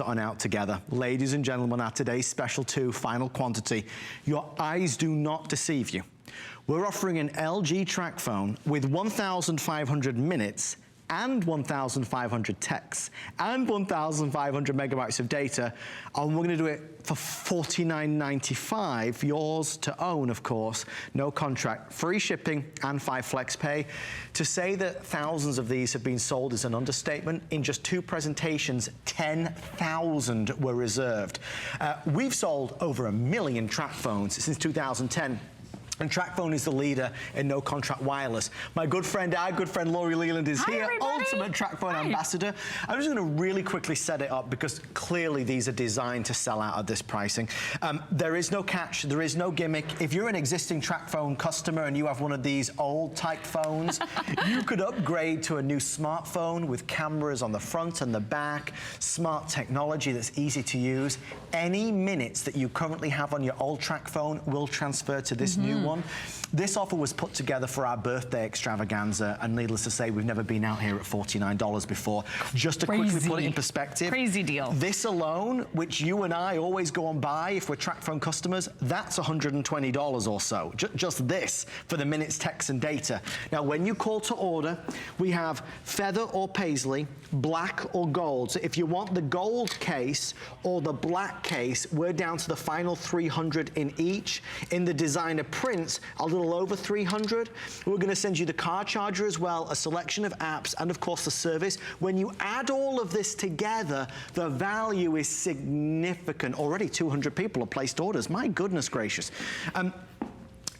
on out together. Ladies and gentlemen, our today's special 2, final quantity. Your eyes do not deceive you. We're offering an LG TracFone with 1,500 minutes and 1,500 texts and 1,500 megabytes of data, and we're gonna do it for $49.95, yours to own, of course, no contract, free shipping and 5 flex pay. To say that thousands of these have been sold is an understatement. In just 2 presentations, 10,000 were reserved. We've sold over 1 million TracFones since 2010. And TracFone is the leader in no contract wireless. My good friend, our good friend Laurie Leland is here, everybody. Ultimate TracFone ambassador. I'm just gonna really quickly set it up because clearly these are designed to sell out at this pricing. There is no catch, there is no gimmick. If you're an existing TracFone customer and you have one of these old type phones, you could upgrade to a new smartphone with cameras on the front and the back, smart technology that's easy to use. Any minutes that you currently have on your old TracFone will transfer to this new one. This offer was put together for our birthday extravaganza, and needless to say, we've never been out here at $49 before. Just to quickly put it in perspective. Crazy deal. This alone, which you and I always go and buy if we're TracFone customers, that's $120 or so. Just this for the minutes, text, and data. Now, when you call to order, we have feather or paisley, black or gold. So if you want the gold case or the black case, we're down to the final 300 in each. In the designer prints, a little over 300. We're gonna send you the car charger as well, a selection of apps, and of course the service. When you add all of this together, the value is significant. Already 200 people have placed orders. My goodness gracious.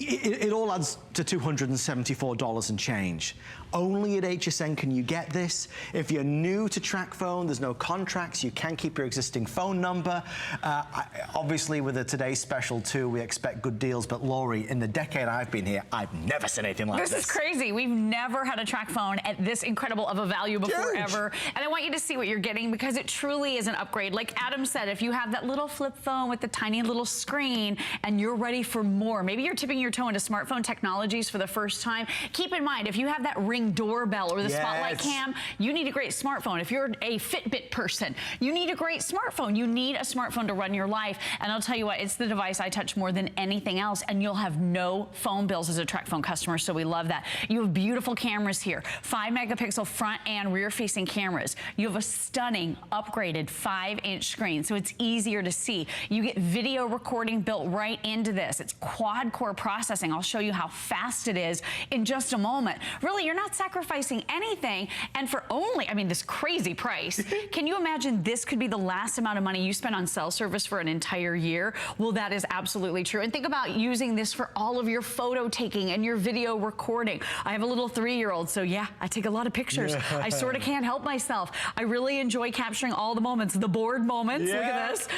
It all adds to $274 and change. Only at HSN can you get this. If you're new to TracFone, there's no contracts. You can keep your existing phone number. Obviously, with the today's special too, we expect good deals. But Laurie, in the decade I've been here, I've never seen anything like this. This is crazy. We've never had a TracFone at this incredible of a value before Huge. ever. And I want you to see what you're getting because it truly is an upgrade. Like Adam said, if you have that little flip phone with the tiny little screen and you're ready for more, maybe you're tipping your toe into smartphone technologies for the first time. Keep in mind, if you have that Ring doorbell or the Spotlight cam, you need a great smartphone. If you're a Fitbit person, you need a great smartphone. You need a smartphone to run your life. And I'll tell you what, it's the device I touch more than anything else, and you'll have no phone bills as a TracFone customer, so we love that. You have beautiful cameras here, 5 megapixel front and rear facing cameras. You have a stunning upgraded 5-inch screen, so it's easier to see. You get video recording built right into this. It's quad core processing. I'll show you how fast it is in just a moment. Really, you're not sacrificing anything, and for only, I mean, this crazy price. Can you imagine this could be the last amount of money you spend on cell service for an entire year? Well, that is absolutely true. And think about using this for all of your photo taking and your video recording. I have a little 3-year-old, so yeah, I take a lot of pictures. I sort of can't help myself. I really enjoy capturing all the moments, the bored moments, look at this,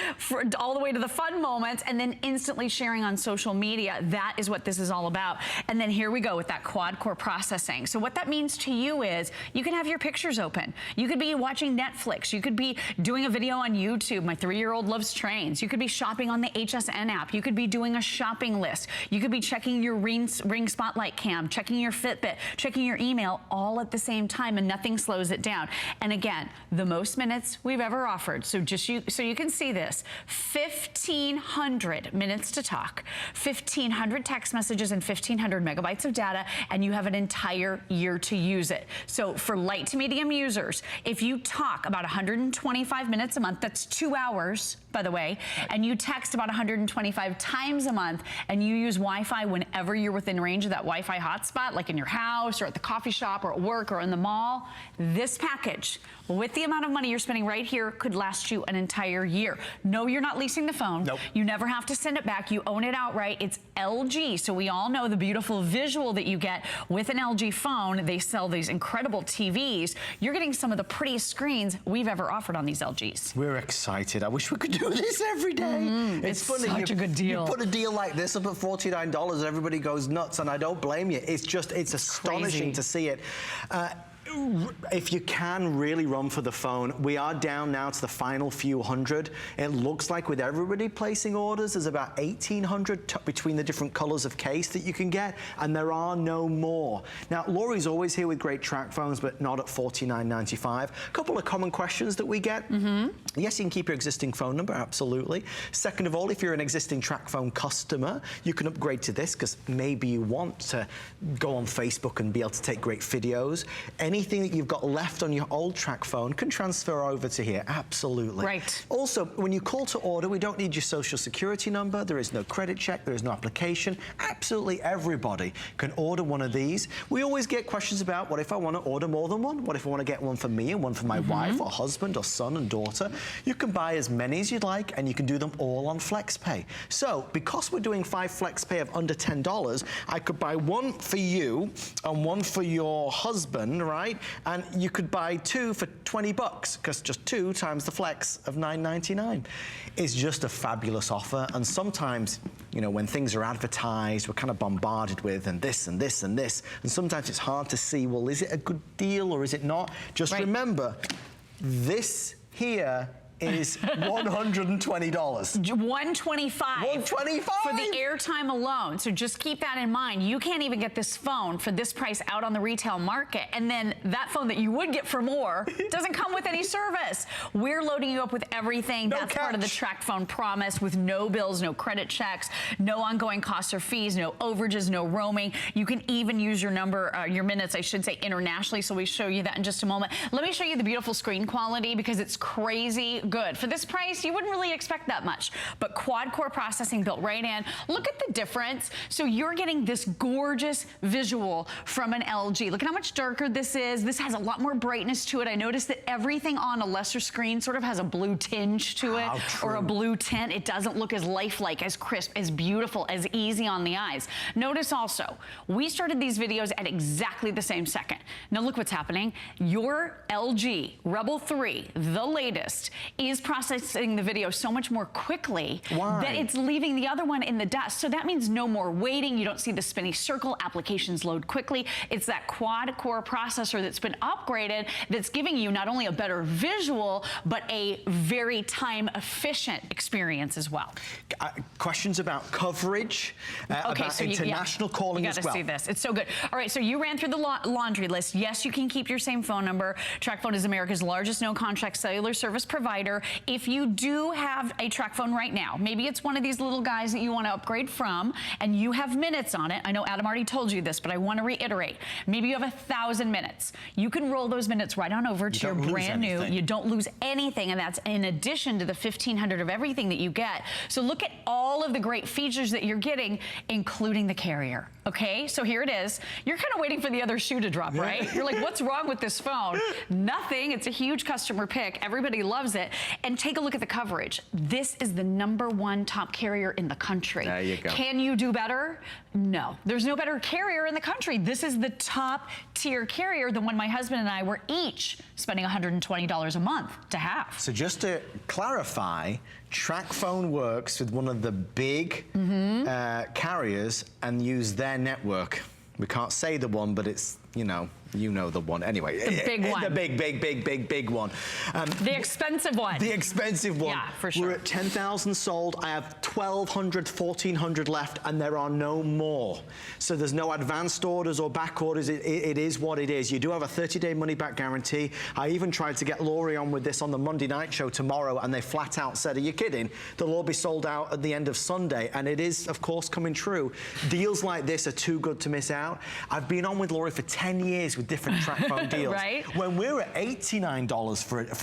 all the way to the fun moments, and then instantly sharing on social media. That is what this is all about. And then here we go with that quad core processing. So what that means to you is you can have your pictures open. You could be watching Netflix. You could be doing a video on YouTube. My 3-year-old loves trains. You could be shopping on the HSN app. You could be doing a shopping list. You could be checking your Ring Spotlight cam, checking your Fitbit, checking your email all at the same time, and nothing slows it down. And again, the most minutes we've ever offered. So so you can see this, 1,500 minutes to talk, 1,500 text messages, and 1,500 megabytes of data, and you have an entire year to use it. So for light to medium users, if you talk about 125 minutes a month, that's 2 hours, by the way, and you text about 125 times a month, and you use Wi-Fi whenever you're within range of that Wi-Fi hotspot, like in your house or at the coffee shop or at work or in the mall, this package, with the amount of money you're spending right here, could last you an entire year. No, you're not leasing the phone. Nope. You never have to send it back. You own it outright. It's LG, so we all know the beautiful visual that you get with an LG phone. They sell these incredible TVs. You're getting some of the prettiest screens we've ever offered on these LGs. We're excited. I wish we could do this every day. It's funny. such a good deal. You put a deal like this up at $49 and everybody goes nuts, and I don't blame you. It's astonishing to see it. If you can really run for the phone, we are down now to the final few hundred. It looks like with everybody placing orders, there's about 1,800 between the different colors of case that you can get, and there are no more. Now, Laurie's always here with great TracFones, but not at $49.95. A couple of common questions that we get. Yes, you can keep your existing phone number, absolutely. Second of all, if you're an existing TracFone customer, you can upgrade to this because maybe you want to go on Facebook and be able to take great videos. Anything that you've got left on your old TracFone can transfer over to here, absolutely. Right. Also, when you call to order, we don't need your social security number, there is no credit check, there is no application. Absolutely everybody can order one of these. We always get questions about, what if I want to order more than one? What if I want to get one for me and one for my wife or husband or son and daughter? You can buy as many as you'd like, and you can do them all on FlexPay. So, because we're doing 5 FlexPay of under $10, I could buy one for you and one for your husband, right? And you could buy 2 for 20 bucks, because just 2 times the flex of $9.99 is just a fabulous offer. And sometimes, you know, when things are advertised, we're kind of bombarded with and this and this and this, and sometimes it's hard to see, well, is it a good deal or is it not? Just remember, this here is $120. $125. $125 for the airtime alone. So just keep that in mind. You can't even get this phone for this price out on the retail market. And then that phone that you would get for more doesn't come with any service. We're loading you up with everything. That's part of the TracFone promise, with no bills, no credit checks, no ongoing costs or fees, no overages, no roaming. You can even use your number, your minutes, I should say, internationally. So we show you that in just a moment. Let me show you the beautiful screen quality, because it's crazy good. For this price, you wouldn't really expect that much, but quad-core processing built right in. Look at the difference. So you're getting this gorgeous visual from an LG. Look at how much darker this is. This has a lot more brightness to it. I noticed that everything on a lesser screen sort of has a blue tinge to it, or a blue tint. It doesn't look as lifelike, as crisp, as beautiful, as easy on the eyes. Notice also, we started these videos at exactly the same second. Now look what's happening. Your LG Rebel 3, the latest, is processing the video so much more quickly that it's leaving the other one in the dust. So that means no more waiting. You don't see the spinny circle. Applications load quickly. It's that quad-core processor that's been upgraded that's giving you not only a better visual, but a very time-efficient experience as well. Questions about coverage, about so international calling as well. You gotta see this. It's so good. All right, so you ran through the laundry list. Yes, you can keep your same phone number. TracFone is America's largest no-contract cellular service provider. If you do have a TracFone right now, maybe it's one of these little guys that you want to upgrade from, and you have minutes on it. I know Adam already told you this, but I want to reiterate. Maybe you have 1,000 minutes. You can roll those minutes right on over to your brand new. You don't lose anything, and that's in addition to the 1,500 of everything that you get. So look at all of the great features that you're getting, including the carrier. Okay, so here it is. You're kind of waiting for the other shoe to drop, right? You're like, what's wrong with this phone? Nothing. It's a huge customer pick. Everybody loves it. And take a look at the coverage. This is the #1 top carrier in the country. There you go. Can you do better? No. There's no better carrier in the country. This is the top tier carrier, the one my husband and I were each spending $120 a month to have. So just to clarify, TracFone works with one of the big carriers and use their network. We can't say the one, but it's, you know the one. Anyway, the big one. The big one. The expensive one. The expensive one. Yeah, for sure. We're at 10,000 sold. I have 1,200, 1,400 left, and there are no more. So there's no advanced orders or back orders. It is what it is. You do have a 30-day money-back guarantee. I even tried to get Laurie on with this on the Monday night show tomorrow, and they flat out said, are you kidding? They'll all be sold out at the end of Sunday. And it is, of course, coming true. Deals like this are too good to miss out. I've been on with Laurie for 10 years with different TracFone deals. Right? When we're at $89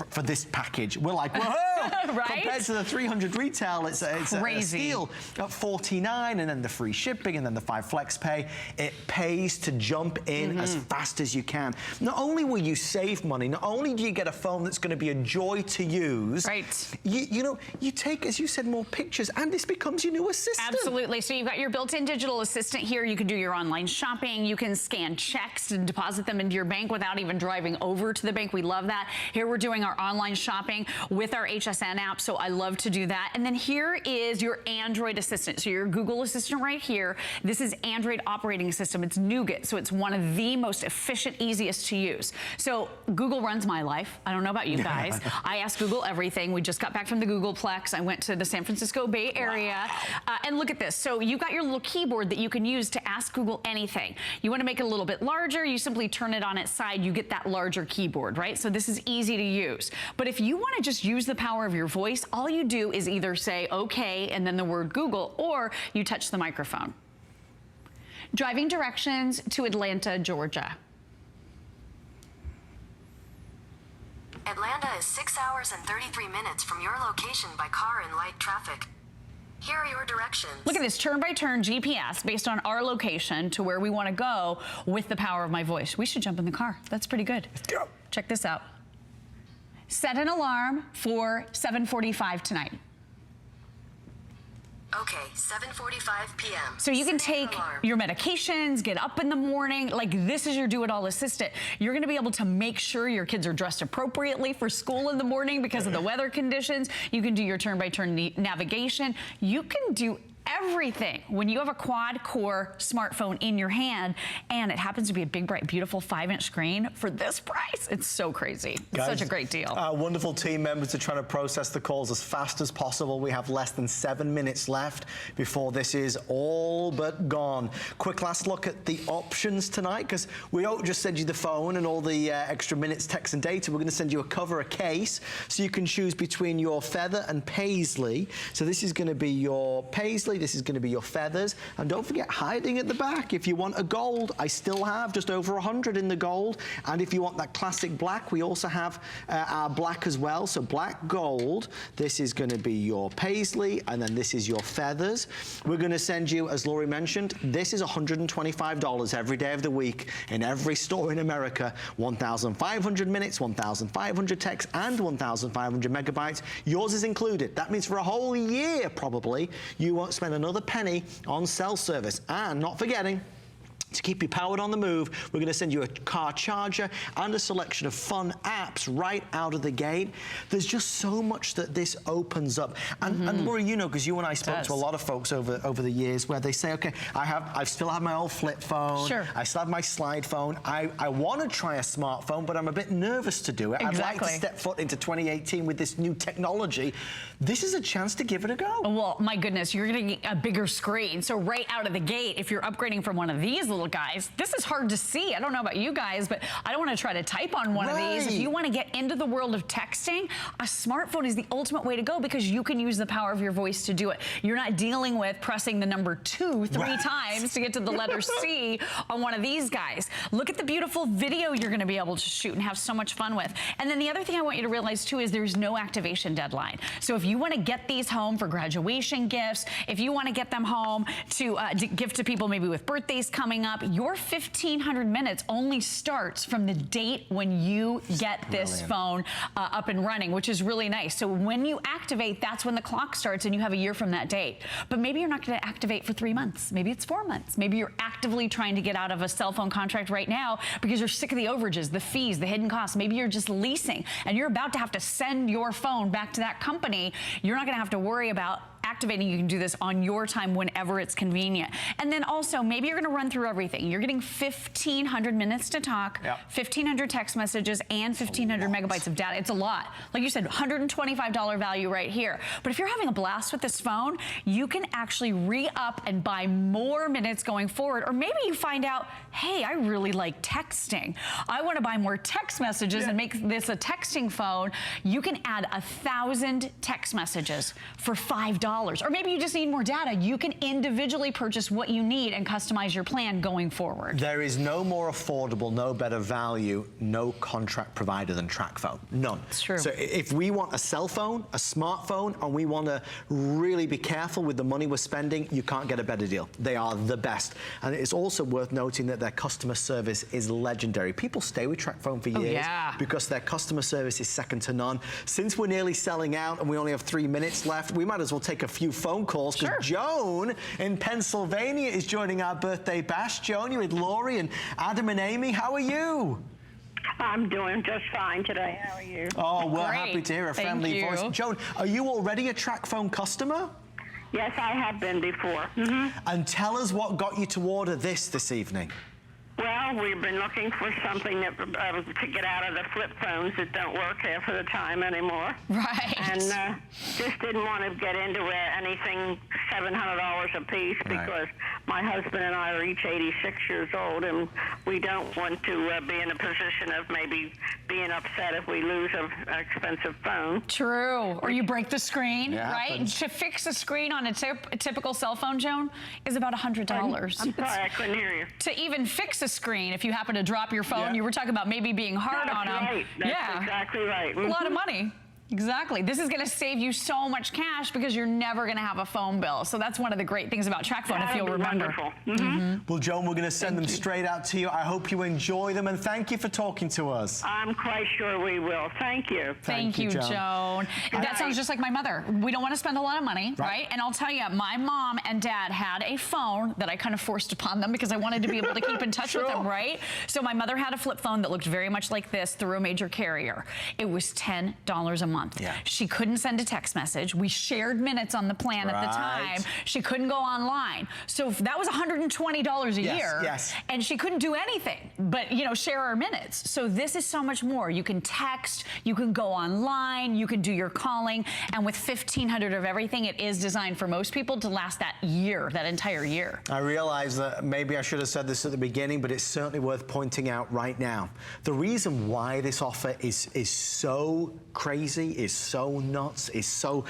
for this package, we're like, whoa! Right? Compared to the 300 retail, it's a steal. At 49, and then the free shipping, and then the 5 flex pay. It pays to jump in as fast as you can. Not only will you save money, not only do you get a phone that's going to be a joy to use, you take, as you said, more pictures, and this becomes your new assistant. Absolutely. So you've got your built-in digital assistant here. You can do your online shopping. You can scan checks and deposit them into your bank without even driving over to the bank. We love that. Here we're doing our online shopping with our HSN HSN app, so I love to do that. And then here is your Android assistant. So your Google Assistant right here. This is Android operating system. It's Nougat, so it's one of the most efficient, easiest to use. So Google runs my life. I don't know about you guys. I ask Google everything. We just got back from the Googleplex. I went to the San Francisco Bay Area. Wow. And look at this. So you've got your little keyboard that you can use to ask Google anything. You want to make it a little bit larger, you simply turn it on its side, you get that larger keyboard, right? So this is easy to use. But if you want to just use the power of your voice, all you do is either say okay and then the word Google, or you touch the microphone. Driving directions to Atlanta, Georgia. Atlanta is 6 hours and 33 minutes from your location by car and light traffic. Here are your directions. Look at this turn-by-turn GPS based on our location to where we want to go with the power of my voice. We should jump in the car. That's pretty good. Let's go. Check this out. Set an alarm for 7:45 tonight. Okay, 7:45 p.m. So you can Setting take alarm. your medications, get up in the morning, like this is your do-it-all assistant. You're gonna be able to make sure your kids are dressed appropriately for school in the morning because of the weather conditions. You can do your turn-by-turn navigation. You can do everything when you have a quad-core smartphone in your hand, and it happens to be a big, bright, beautiful 5-inch screen for this price. It's so crazy. It's Guys, such a great deal. Our wonderful team members are trying to process the calls as fast as possible. We have less than 7 minutes left before this is all but gone. Quick last look at the options tonight, because we don't just send you the phone and all the extra minutes, text and data. We're going to send you a cover, a case, so you can choose between your feather and paisley. So this is going to be your paisley. This is going to be your feathers. And don't forget, hiding at the back, if you want a gold, I still have just over 100 in the gold. And if you want that classic black, we also have our black as well. So black gold, this is going to be your paisley, and then this is your feathers. We're going to send you, as Laurie mentioned, this is $125 every day of the week in every store in America. 1,500 minutes, 1,500 texts, and 1,500 megabytes. Yours is included. That means for a whole year, probably, you won't spend another penny on cell service. And not forgetting, to keep you powered on the move, we're going to send you a car charger and a selection of fun apps right out of the gate. There's just so much that this opens up. And Laurie, you know, because you and I spoke to a lot of folks over the years where they say, okay, I still have my old flip phone. Sure. I still have my slide phone. I want to try a smartphone, but I'm a bit nervous to do it. Exactly. I'd like to step foot into 2018 with this new technology. This is a chance to give it a go. Well, my goodness, you're gonna get a bigger screen. So right out of the gate, if you're upgrading from one of these little guys, this is hard to see. I don't know about you guys, but I don't want to try to type on one of these. If you want to get into the world of texting, a smartphone is the ultimate way to go because you can use the power of your voice to do it. You're not dealing with pressing the number 2 3 times to get to the letter C on one of these guys. Look at the beautiful video you're going to be able to shoot and have so much fun with. And then the other thing I want you to realize too is there's no activation deadline. So if you want to get these home for graduation gifts, if you want to get them home to gift to people maybe with birthdays coming up, your 1,500 minutes only starts from the date when you get this phone up and running, which is really nice. So when you activate, that's when the clock starts and you have a year from that date. But maybe you're not going to activate for 3 months. Maybe it's 4 months. Maybe you're actively trying to get out of a cell phone contract right now because you're sick of the overages, the fees, the hidden costs. Maybe you're just leasing and you're about to have to send your phone back to that company. You're not going to have to worry about activating. You can do this on your time whenever it's convenient. And then also, maybe you're going to run through everything. You're getting 1,500 minutes to talk, 1,500 text messages, and 1,500 megabytes of data. It's a lot. Like you said, $125 value right here. But if you're having a blast with this phone, you can actually re-up and buy more minutes going forward. Or maybe you find out, hey, I really like texting. I want to buy more text messages and make this a texting phone. You can add 1,000 text messages for $5. Or maybe you just need more data. You can individually purchase what you need and customize your plan going forward. There is no more affordable, no better value, no contract provider than TracFone. None. It's true. So if we want a cell phone, a smartphone, and we want to really be careful with the money we're spending, you can't get a better deal. They are the best. And it's also worth noting that their customer service is legendary. People stay with TracFone for years because their customer service is second to none. Since we're nearly selling out and we only have 3 minutes left, we might as well take a few phone calls because Joan in Pennsylvania is joining our birthday bash. Joan, you're with Laurie and Adam and Amy. How are you? I'm doing just fine today. How are you? Oh, we're Great. happy to hear a Thank friendly you. voice. Joan, are you already a TracFone customer? Yes, I have been before. And tell us what got you to order this evening. Well, we've been looking for something that to get out of the flip phones that don't work half of the time anymore. Right. And just didn't want to get into anything $700 a piece because my husband and I are each 86 years old, and we don't want to be in a position of maybe being upset if we lose an expensive phone. True. Or you break the screen, Yeah, right? happens. To fix a screen on a typical cell phone, Joan, is about $100. I'm sorry, I couldn't hear you. To even fix a screen, if you happen to drop your phone, Yeah. you were talking about maybe being hard That's on them. right. That's exactly right. A lot of money. Exactly. This is going to save you so much cash because you're never going to have a phone bill. So that's one of the great things about TracFone, if That'd you'll be remember. wonderful. Well, Joan, we're going to send them straight out to you. I hope you enjoy them, and thank you for talking to us. I'm quite sure we will. Thank you. Thank you, Joan. That sounds just like my mother. We don't want to spend a lot of money, right? And I'll tell you, my mom and dad had a phone that I kind of forced upon them because I wanted to be able to keep in touch with them, right? So my mother had a flip phone that looked very much like this through a major carrier. It was $10 a month. Yeah. She couldn't send a text message. We shared minutes on the plan at the time. She couldn't go online. So that was $120 a year. Yes. And she couldn't do anything but, you know, share our minutes. So this is so much more. You can text, you can go online, you can do your calling, and with 1,500 of everything, it is designed for most people to last that year, that entire year. I realize that maybe I should have said this at the beginning, but it's certainly worth pointing out right now. The reason why this offer is so crazy, is so nuts, is so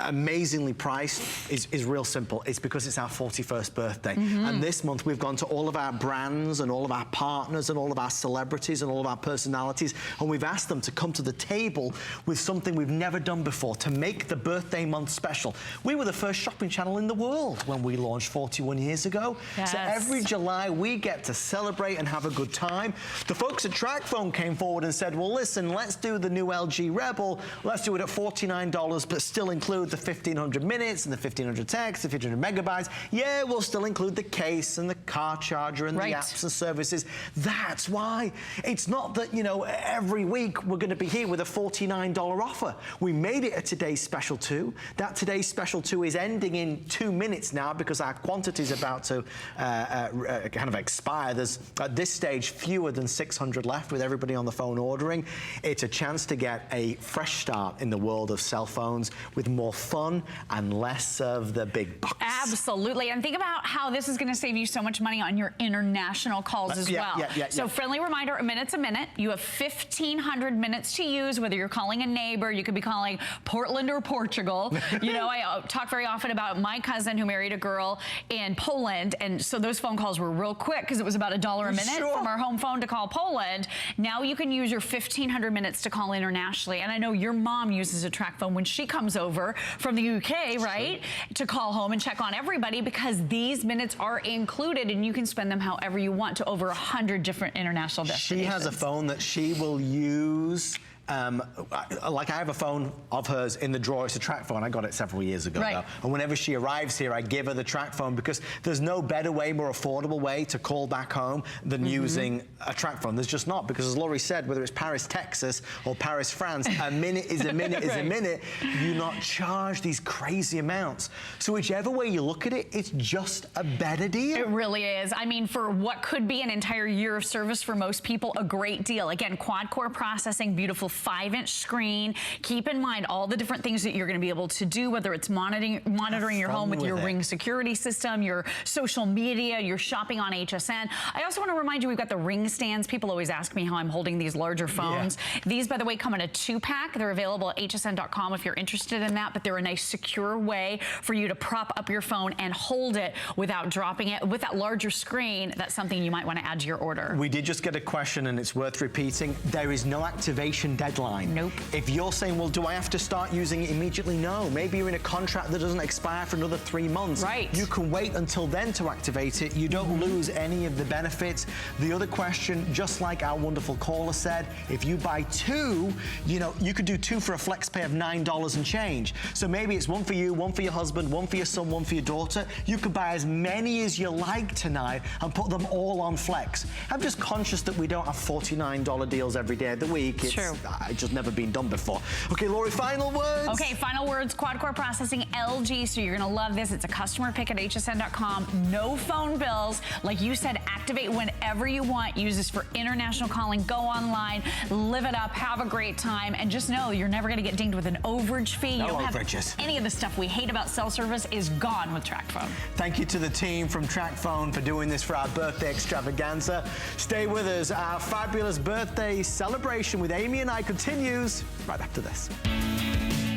amazingly priced is real simple. It's because it's our 41st birthday. And this month we've gone to all of our brands and all of our partners and all of our celebrities and all of our personalities, and we've asked them to come to the table with something we've never done before to make the birthday month special. We were the first shopping channel in the world when we launched 41 years ago. Yes. So every July we get to celebrate and have a good time. The folks at TracFone came forward and said, well, listen, let's do the new LG Rebel. Let's do it at $49, but still include the 1,500 minutes and the 1,500 texts, the 1,500 megabytes. Yeah, we'll still include the case and the car charger and the apps and services. That's why. It's not that, you know, every week we're going to be here with a $49 offer. We made it a today's special 2. That today's special 2 is ending in 2 minutes now because our quantity is about to kind of expire. There's, at this stage, fewer than 600 left with everybody on the phone ordering. It's a chance to get a fresh start in the world of cell phones with more fun and less of the big bucks. Absolutely. And think about how this is going to save you so much money on your international calls as well. So friendly reminder, a minute's a minute. You have 1,500 minutes to use, whether you're calling a neighbor, you could be calling Portland or Portugal. You know, I talk very often about my cousin who married a girl in Poland, and so those phone calls were real quick because it was about $1 a minute from our home phone to call Poland. Now you can use your 1,500 minutes to call internationally. And I know your mom uses a TracFone when she comes over from the UK, right, to call home and check on everybody because these minutes are included and you can spend them however you want to over 100 different international destinations. She has a phone that she will use. Like I have a phone of hers in the drawer. It's a TracFone. I got it several years ago though. And whenever she arrives here, I give her the TracFone because there's no better way, more affordable way to call back home than using a TracFone. There's just not, because as Laurie said, whether it's Paris, Texas or Paris, France, a minute is a minute is a minute. You not charge these crazy amounts. So whichever way you look at it, it's just a better deal. It really is. I mean, for what could be an entire year of service for most people, a great deal. Again, quad-core processing, beautiful 5-inch screen. Keep in mind all the different things that you're going to be able to do, whether it's monitoring your home with your Ring security system, your social media, your shopping on HSN. I also want to remind you, we've got the Ring stands. People always ask me how I'm holding these larger phones. These, by the way, come in a 2-pack. They're available at hsn.com if you're interested in that, but they're a nice secure way for you to prop up your phone and hold it without dropping it. With that larger screen, that's something you might want to add to your order. We did just get a question, and it's worth repeating. There is no activation date deadline. Nope. If you're saying, well, do I have to start using it immediately? No. Maybe you're in a contract that doesn't expire for another 3 months. Right. You can wait until then to activate it. You don't lose any of the benefits. The other question, just like our wonderful caller said, if you buy 2, you know, you could do 2 for a flex pay of $9 and change. So maybe it's 1 for you, 1 for your husband, 1 for your son, 1 for your daughter. You could buy as many as you like tonight and put them all on flex. I'm just conscious that we don't have $49 deals every day of the week. It's true. It's just never been done before. Okay, Lori, final words? Okay, final words, quad-core processing, LG, so you're gonna love this. It's a customer pick at hsn.com, no phone bills. Like you said, activate whenever you want. Use this for international calling, go online, live it up, have a great time, and just know you're never gonna get dinged with an overage fee. No you don't overages. have any of the stuff we hate about cell service is gone with TracFone. Thank you to the team from TracFone for doing this for our birthday extravaganza. Stay with us. Our fabulous birthday celebration with Amy and I continues right after this.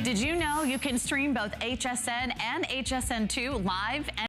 Did you know you can stream both HSN and HSN2 live and